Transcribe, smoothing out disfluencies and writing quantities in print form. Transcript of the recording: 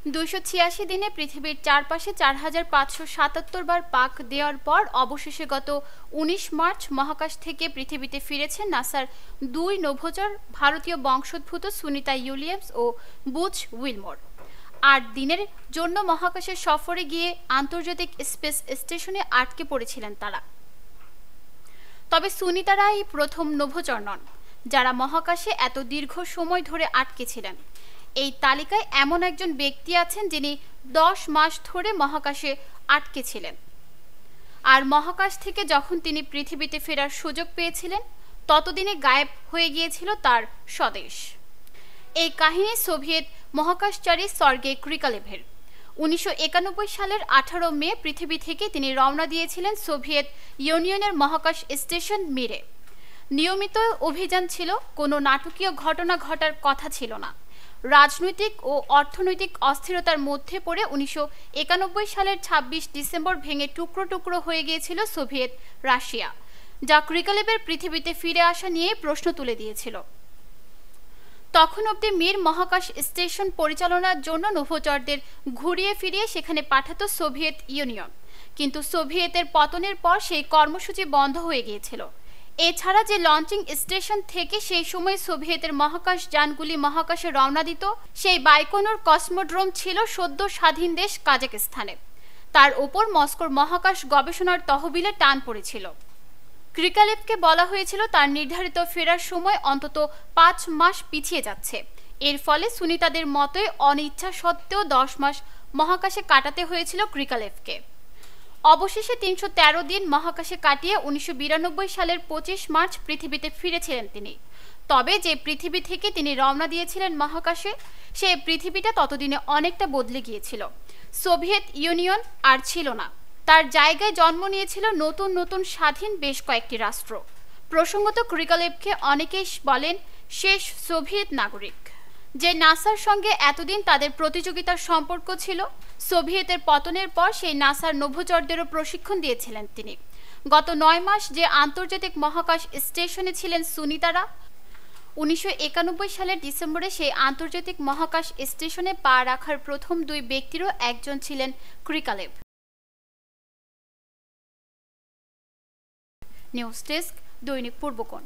286 দিনে পৃথিবীর চারপাশে 4577 বার পাক দেওয়ার পর অবশেষে গত 19 মার্চ মহাকাশ থেকে পৃথিবীতে ফিরেছেন নাসার দুই নভোচার ভারতীয় বংশোদ্ভূত সুনিতা উইলিয়ামস ও বুচ উইলমোর। 8 দিনের জন্য মহাকাশের সফরে গিয়ে আন্তর্জাতিক স্পেস স্টেশনে আটকে পড়েছিলেন তারা। তবে সুনিতারাই প্রথম নভোচার নন যারা মহাকাশে এত দীর্ঘ সময় ধরে আটকে ছিলেন। এই তালিকায় এমন একজন ব্যক্তি আছেন যিনি 10 মাস ধরে মহাকাশে আটকে ছিলেন, আর মহাকাশ থেকে যখন তিনি পৃথিবীতে ফেরার সুযোগ পেয়েছিলেন ততদিনে গায়েব হয়ে গিয়েছিল তার স্বদেশ। এই কাহিনী সোভিয়েত মহাকাশচারী সার্গেই ক্রিকালেভের। 1991 সালের 18 মে পৃথিবী থেকে তিনি রওনা দিয়েছিলেন সোভিয়েত ইউনিয়নের মহাকাশ স্টেশন মিরে। নিয়মিত অভিযান ছিল, কোনো নাটকীয় ঘটনা ঘটার কথা ছিল না। রাজনৈতিক ও অর্থনৈতিক অস্থিরতার মধ্যে পড়ে 1991 সালের 26 ডিসেম্বর ভেঙে টুকরো টুকরো হয়ে গিয়েছিল সোভিয়েত রাশিয়া, যা ক্রিকালেভের পৃথিবীতে ফিরে আসা নিয়ে প্রশ্ন তুলে দিয়েছিল। তখন অবধি মির মহাকাশ স্টেশন পরিচালনার জন্য নভোচারদের ঘুরিয়ে ফিরিয়ে সেখানে পাঠাতো সোভিয়েত ইউনিয়ন, কিন্তু সোভিয়েতের পতনের পর সেই কর্মসূচি বন্ধ হয়ে গিয়েছিল। এছাড়া যে লঞ্চিং স্টেশন থেকে সেই সময় সোভিয়েতের মহাকাশ যানগুলি মহাকাশে রওনা দিত, সেই বাইকোনর কসমোড্রোম ছিল সদ্য স্বাধীন দেশ কাজাখস্তানে। তার ওপর মস্কোর মহাকাশ গবেষণার তহবিলে টান পড়েছিল। ক্রিকালেভকে বলা হয়েছিল তার নির্ধারিত ফেরার সময় অন্তত 5 মাস পিছিয়ে যাচ্ছে। এর ফলে সুনিতাদের মতোই অনিচ্ছা সত্ত্বেও 10 মাস মহাকাশে কাটাতে হয়েছিল ক্রিকালেভকে। অবশেষে 313 দিন মহাকাশে কাটিয়ে 1992 সালের 25 মার্চ পৃথিবীতে ফিরেছিলেন তিনি। তবে যে পৃথিবী থেকে তিনি রওনা দিয়েছিলেন মহাকাশে, সেই পৃথিবীটা ততদিনে অনেকটা বদলে গিয়েছিল। সোভিয়েত ইউনিয়ন আর ছিল না, তার জায়গায় জন্ম নিয়েছিল নতুন নতুন স্বাধীন বেশ কয়েকটি রাষ্ট্র। প্রসঙ্গত ক্রিকালেভকে অনেকেই বলেন শেষ সোভিয়েত নাগরিক। যে নাসার সঙ্গে এতদিন তাদের প্রতিযোগিতার সম্পর্ক ছিল, সোভিয়েতের পতনের পর সেই নাসার নভোচারদেরও প্রশিক্ষণ দিয়েছিলেন তিনি। গত 9 মাস যে আন্তর্জাতিক মহাকাশ স্টেশনে ছিলেন সুনিতারা, 1991 সালের ডিসেম্বরে সেই আন্তর্জাতিক মহাকাশ স্টেশনে পা রাখার প্রথম 2 ব্যক্তিরও একজন ছিলেন ক্রিকালেভ। নিউজ ডেস্ক, দৈনিক পূর্বকোণ।